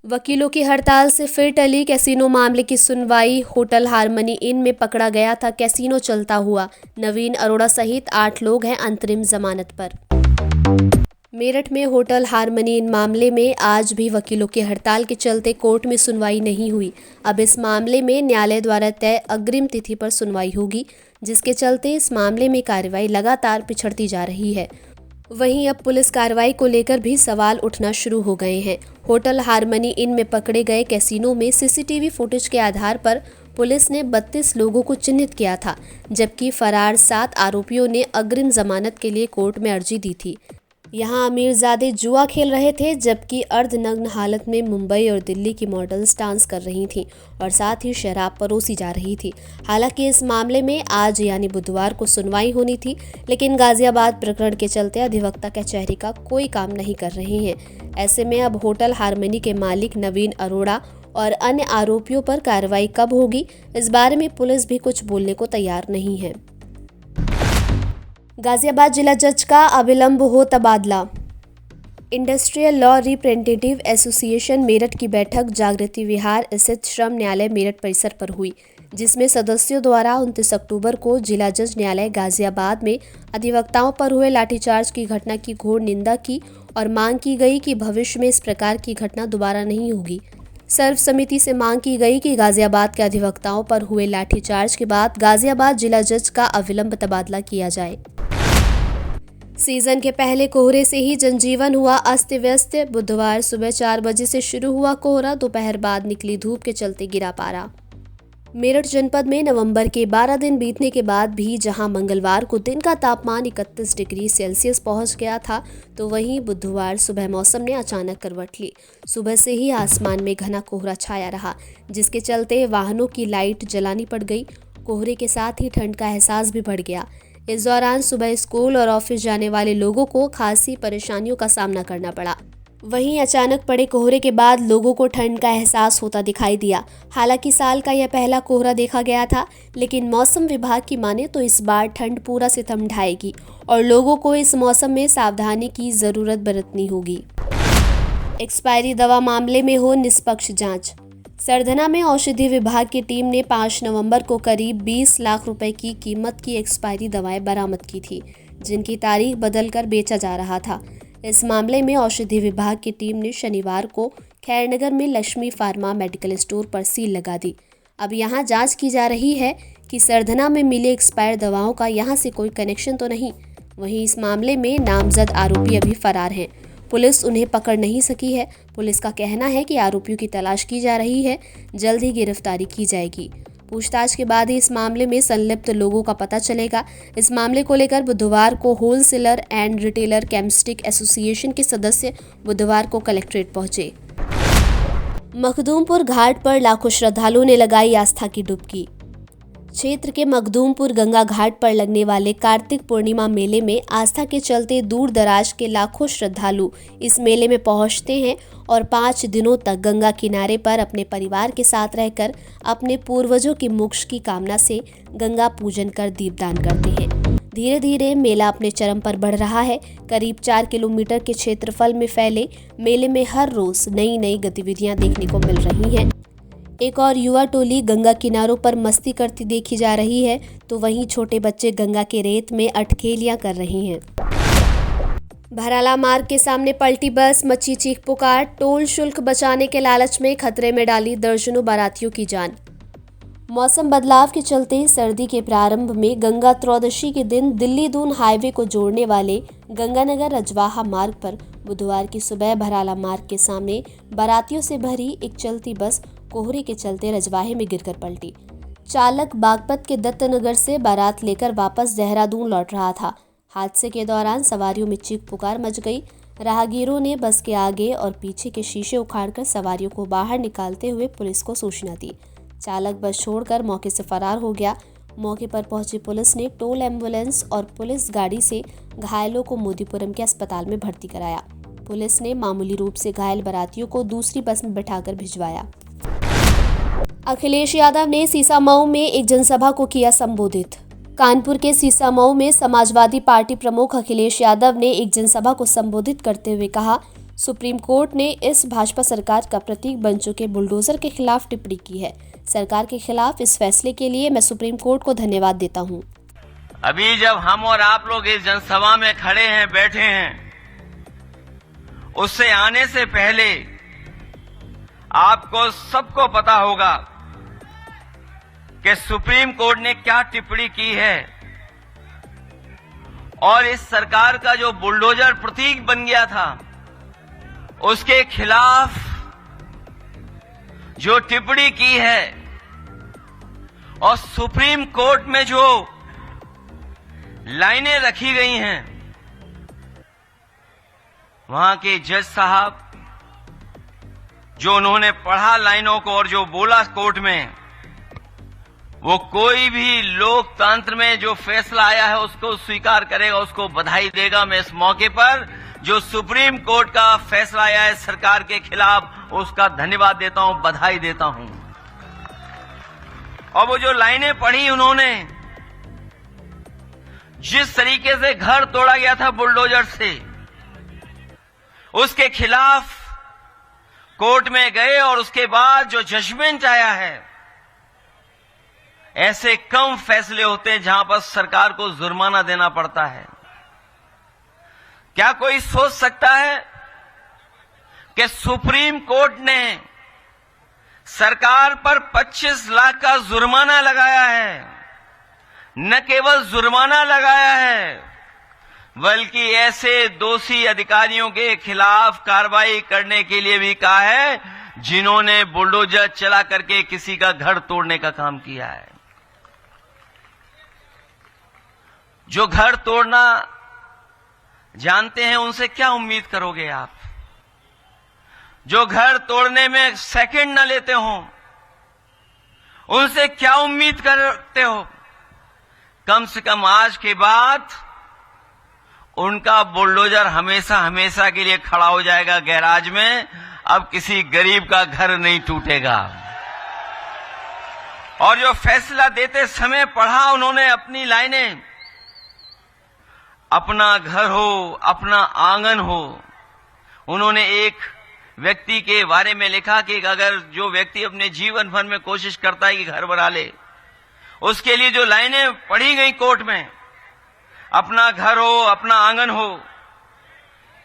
वकीलों की हड़ताल से फिर टली कैसीनो मामले की सुनवाई। होटल हारमनी इन में पकड़ा गया था कैसीनो चलता हुआ। नवीन अरोड़ा सहित 8 लोग हैं अंतरिम जमानत पर। मेरठ में होटल हारमनी इन मामले में आज भी वकीलों की हड़ताल के चलते कोर्ट में सुनवाई नहीं हुई। अब इस मामले में न्यायालय द्वारा तय अग्रिम तिथि पर सुनवाई होगी, जिसके चलते इस मामले में कार्रवाई लगातार पिछड़ती जा रही है। वहीं अब पुलिस कार्रवाई को लेकर भी सवाल उठना शुरू हो गए हैं। होटल हारमनी इन में पकड़े गए कैसीनो में सीसीटीवी फुटेज के आधार पर पुलिस ने 32 लोगों को चिन्हित किया था, जबकि फरार 7 आरोपियों ने अग्रिम जमानत के लिए कोर्ट में अर्जी दी थी। यहां अमीरजादे जुआ खेल रहे थे, जबकि अर्धनग्न हालत में मुंबई और दिल्ली की मॉडल्स डांस कर रही थीं और साथ ही शराब परोसी जा रही थी। हालांकि इस मामले में आज यानी बुधवार को सुनवाई होनी थी, लेकिन गाजियाबाद प्रकरण के चलते अधिवक्ता कचहरी का कोई काम नहीं कर रहे हैं। ऐसे में अब होटल हारमनी के मालिक नवीन अरोड़ा और अन्य आरोपियों पर कार्रवाई कब होगी, इस बारे में पुलिस भी कुछ बोलने को तैयार नहीं है। गाजियाबाद जिला जज का अविलंब हो तबादला। Industrial law representative association Meerut की बैठक जागृति विहार स्थित श्रम न्यायालय मेरठ परिसर पर हुई, जिसमें सदस्यों द्वारा 29 अक्टूबर को जिला जज न्यायालय गाजियाबाद में अधिवक्ताओं पर हुए लाठीचार्ज की घटना की घोर निंदा की और मांग की गई कि भविष्य में इस प्रकार की घटना दोबारा नहीं होगी। सर्वसम्मति से मांग की गई कि गाजियाबाद के अधिवक्ताओं पर हुए लाठीचार्ज के बाद गाजियाबाद जिला जज का अविलंब तबादला किया जाए। सीजन के पहले कोहरे से ही जनजीवन हुआ अस्त व्यस्त। बुधवार सुबह 4 बजे से शुरू हुआ कोहरा, दोपहर बाद निकली धूप के चलते गिरा पारा। मेरठ जनपद में नवंबर के 12 दिन बीतने के बाद भी जहां मंगलवार को दिन का तापमान 31 डिग्री सेल्सियस पहुंच गया था, तो वहीं बुधवार सुबह मौसम ने अचानक करवट ली। सुबह से ही आसमान में घना कोहरा छाया रहा, जिसके चलते वाहनों की लाइट जलानी पड़ गई। कोहरे के साथ ही ठंड का एहसास भी बढ़ गया। इस दौरान सुबह स्कूल और ऑफिस जाने वाले लोगों को खासी परेशानियों का सामना करना पड़ा। वहीं अचानक पड़े कोहरे के बाद लोगों को ठंड का एहसास होता दिखाई दिया। हालांकि साल का यह पहला कोहरा देखा गया था, लेकिन मौसम विभाग की माने तो इस बार ठंड पूरा सितम ढाएगी और लोगों को इस मौसम में सावधानी की जरूरत बरतनी होगी। एक्सपायरी दवा मामले में हो निष्पक्ष जांच। सरधना में औषधि विभाग की टीम ने 5 नवंबर को करीब 20 लाख रुपए की कीमत की एक्सपायरी दवाएं बरामद की थी, जिनकी तारीख बदलकर बेचा जा रहा था। इस मामले में औषधि विभाग की टीम ने शनिवार को खैरनगर में लक्ष्मी फार्मा मेडिकल स्टोर पर सील लगा दी। अब यहां जांच की जा रही है कि सरधना में मिले एक्सपायर दवाओं का यहां से कोई कनेक्शन तो नहीं। वहीं इस मामले में नामजद आरोपी अभी फरार हैं। पुलिस उन्हें पकड़ नहीं सकी है। पुलिस का कहना है कि आरोपियों की तलाश की जा रही है, जल्द ही गिरफ्तारी की जाएगी। पूछताछ के बाद ही इस मामले में संलिप्त लोगों का पता चलेगा। इस मामले को लेकर बुधवार को होलसेलर एंड रिटेलर केमिस्टिक एसोसिएशन के सदस्य बुधवार को कलेक्ट्रेट पहुंचे। मखदूमपुर घाट पर लाखों श्रद्धालुओं ने लगाई आस्था की डुबकी। क्षेत्र के मखदूमपुर गंगा घाट पर लगने वाले कार्तिक पूर्णिमा मेले में आस्था के चलते दूर दराज के लाखों श्रद्धालु इस मेले में पहुंचते हैं और 5 दिनों तक गंगा किनारे पर अपने परिवार के साथ रहकर अपने पूर्वजों की मोक्ष की कामना से गंगा पूजन कर दीपदान करते हैं। धीरे धीरे मेला अपने चरम पर बढ़ रहा है। करीब 4 किलोमीटर के क्षेत्रफल में फैले मेले में हर रोज नई नई गतिविधियां देखने को मिल रही हैं। एक और युवा टोली गंगा किनारों पर मस्ती करती देखी जा रही है, तो वहीं छोटे बच्चे गंगा के रेत में अठखेलियां कर रहे हैं। भराला मार्ग के सामने पलटी बस, मची चीख पुकार। टोल शुल्क बचाने के लालच में खतरे में डाली दर्जनों बारातियों की जान। मौसम बदलाव के चलते सर्दी के प्रारंभ में गंगा त्रयोदशी के दिन दिल्ली दून हाईवे को जोड़ने वाले गंगानगर रजवाहा मार्ग पर बुधवार की सुबह भराला मार्ग के सामने बारातियों से भरी एक चलती बस कोहरे के चलते रजवाहे में गिरकर पलटी। चालक बागपत के दत्तनगर से बारात लेकर वापस देहरादून लौट रहा था। हादसे के दौरान सवारियों में चीख पुकार मच गई। राहगीरों ने बस के आगे और पीछे के शीशे उखाड़कर सवारियों को बाहर निकालते हुए पुलिस को सूचना दी। चालक बस छोड़कर मौके से फरार हो गया। मौके पर पहुंची पुलिस ने टोल एम्बुलेंस और पुलिस गाड़ी से घायलों को मोदीपुरम के अस्पताल में भर्ती कराया। पुलिस ने मामूली रूप से घायल बारातियों को दूसरी बस में बैठाकर भिजवाया। अखिलेश यादव ने सीसामऊ में एक जनसभा को किया संबोधित। कानपुर के सीसामऊ में समाजवादी पार्टी प्रमुख अखिलेश यादव ने एक जनसभा को संबोधित करते हुए कहा, सुप्रीम कोर्ट ने इस भाजपा सरकार का प्रतीक बन चुके बुलडोजर के खिलाफ टिप्पणी की है। सरकार के खिलाफ इस फैसले के लिए मैं सुप्रीम कोर्ट को धन्यवाद देता हूं। अभी जब हम और आप लोग इस जनसभा में खड़े हैं, बैठे हैं, उससे आने से पहले आपको सबको पता होगा कि सुप्रीम कोर्ट ने क्या टिप्पणी की है और इस सरकार का जो बुलडोजर प्रतीक बन गया था उसके खिलाफ जो टिप्पणी की है और सुप्रीम कोर्ट में जो लाइनें रखी गई हैं, वहां के जज साहब जो उन्होंने पढ़ा लाइनों को और जो बोला कोर्ट में, वो कोई भी लोकतंत्र में जो फैसला आया है उसको स्वीकार करेगा, उसको बधाई देगा। मैं इस मौके पर जो सुप्रीम कोर्ट का फैसला आया है सरकार के खिलाफ, उसका धन्यवाद देता हूं, बधाई देता हूं। और वो जो लाइनें पढ़ी उन्होंने, जिस तरीके से घर तोड़ा गया था बुलडोजर से, उसके खिलाफ कोर्ट में गए और उसके बाद जो जजमेंट आया है, ऐसे कम फैसले होते हैं जहां पर सरकार को जुर्माना देना पड़ता है। क्या कोई सोच सकता है कि सुप्रीम कोर्ट ने सरकार पर 25 लाख का जुर्माना लगाया है? न केवल जुर्माना लगाया है बल्कि ऐसे दोषी अधिकारियों के खिलाफ कार्रवाई करने के लिए भी कहा है जिन्होंने बुलडोजर चला करके किसी का घर तोड़ने का काम किया है। जो घर तोड़ना जानते हैं उनसे क्या उम्मीद करोगे आप? जो घर तोड़ने में सेकंड न लेते हो उनसे क्या उम्मीद करते हो? कम से कम आज के बाद उनका बुलडोजर हमेशा हमेशा के लिए खड़ा हो जाएगा गैराज में। अब किसी गरीब का घर नहीं टूटेगा। और जो फैसला देते समय पढ़ा उन्होंने अपनी लाइनें, अपना घर हो, अपना आंगन हो। उन्होंने एक व्यक्ति के बारे में लिखा कि अगर जो व्यक्ति अपने जीवन भर में कोशिश करता है कि घर बना ले, उसके लिए जो लाइनें पढ़ी गई कोर्ट में, अपना घर हो, अपना आंगन हो,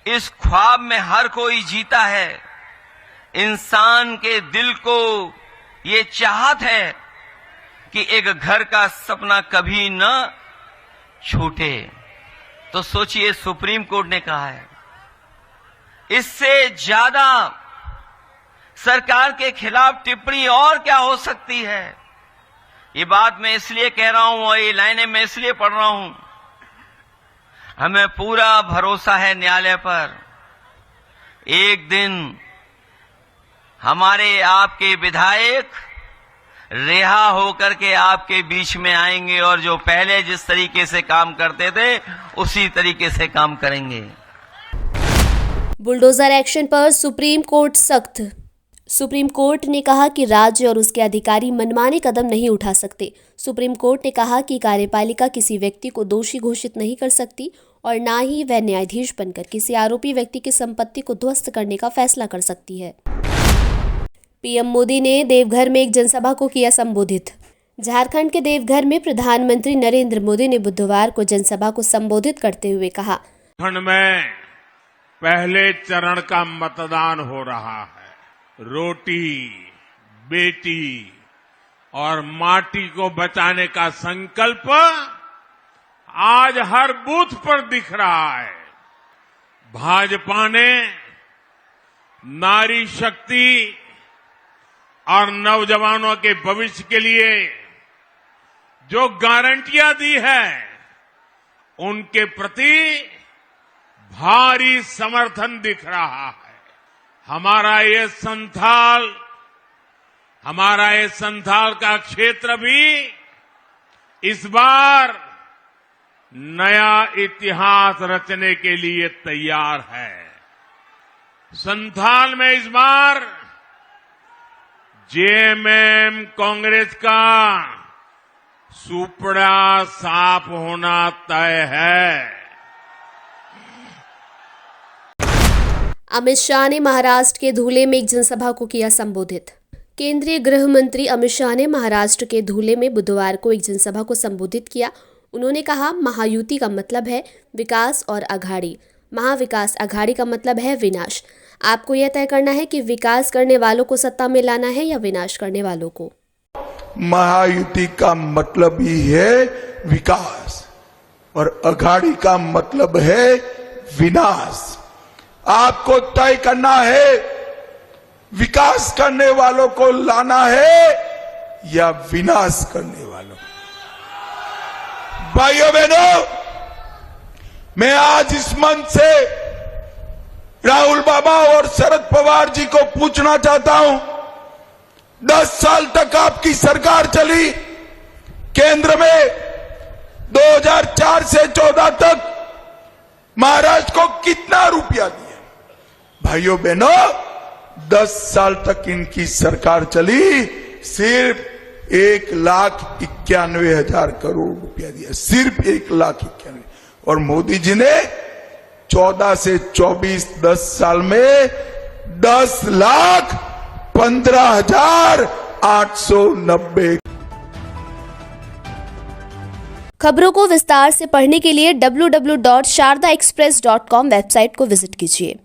इस ख्वाब में हर कोई जीता है। इंसान के दिल को ये चाहत है कि एक घर का सपना कभी न छूटे। तो सोचिए, सुप्रीम कोर्ट ने कहा है, इससे ज्यादा सरकार के खिलाफ टिप्पणी और क्या हो सकती है? ये बात मैं इसलिए कह रहा हूं और ये लाइनें मैं इसलिए पढ़ रहा हूं, हमें पूरा भरोसा है न्यायालय पर। एक दिन हमारे आपके विधायक रिहा होकर के आपके बीच में आएंगे और जो पहले जिस तरीके से काम करते थे उसी तरीके से काम करेंगे। बुलडोजर एक्शन पर सुप्रीम कोर्ट सख्त। सुप्रीम कोर्ट ने कहा कि राज्य और उसके अधिकारी मनमाने कदम नहीं उठा सकते। सुप्रीम कोर्ट ने कहा कि कार्यपालिका किसी व्यक्ति को दोषी घोषित नहीं कर सकती और न ही वह न्यायाधीश बनकर किसी आरोपी व्यक्ति की संपत्ति को ध्वस्त करने का फैसला कर सकती है। पीएम मोदी ने देवघर में एक जनसभा को किया संबोधित। झारखंड के देवघर में प्रधानमंत्री नरेंद्र मोदी ने बुधवार को जनसभा को संबोधित करते हुए कहा, झारखंड में पहले चरण का मतदान हो रहा है। रोटी, बेटी और माटी को बचाने का संकल्प आज हर बूथ पर दिख रहा है। भाजपा ने नारी शक्ति और नौजवानों के भविष्य के लिए जो गारंटियां दी है, उनके प्रति भारी समर्थन दिख रहा है। हमारा ये संथाल का क्षेत्र भी इस बार नया इतिहास रचने के लिए तैयार है। संथाल में इस बार जेएमएम कांग्रेस का सुपड़ा साफ होना तय है। अमित शाह ने महाराष्ट्र के धुले में एक जनसभा को किया संबोधित। केंद्रीय गृह मंत्री अमित शाह ने महाराष्ट्र के धुले में बुधवार को एक जनसभा को संबोधित किया। उन्होंने कहा, महायुति का मतलब है विकास और अघाड़ी, महाविकास अघाड़ी का मतलब है विनाश। आपको यह तय करना है कि विकास करने वालों को सत्ता में लाना है या विनाश करने वालों को। महायुति का मतलब ही है विकास और अघाड़ी का मतलब है विनाश। आपको तय करना है विकास करने वालों को लाना है या विनाश करने वालों को। भाइयों बहनों, मैं आज इस मंच से राहुल बाबा और शरद पवार जी को पूछना चाहता हूं, 10 साल तक आपकी सरकार चली, केंद्र में 2004 से 14 तक महाराष्ट्र को कितना रुपया दिया? भाइयों बहनों, 10 साल तक इनकी सरकार चली, सिर्फ 1,91,000 करोड़ रुपया दिया, सिर्फ 1,91,000। और मोदी जी ने 14 से 24 10 साल में 10,15,890। खबरों को विस्तार से पढ़ने के लिए www.shardaexpress.com वेबसाइट को विजिट कीजिए।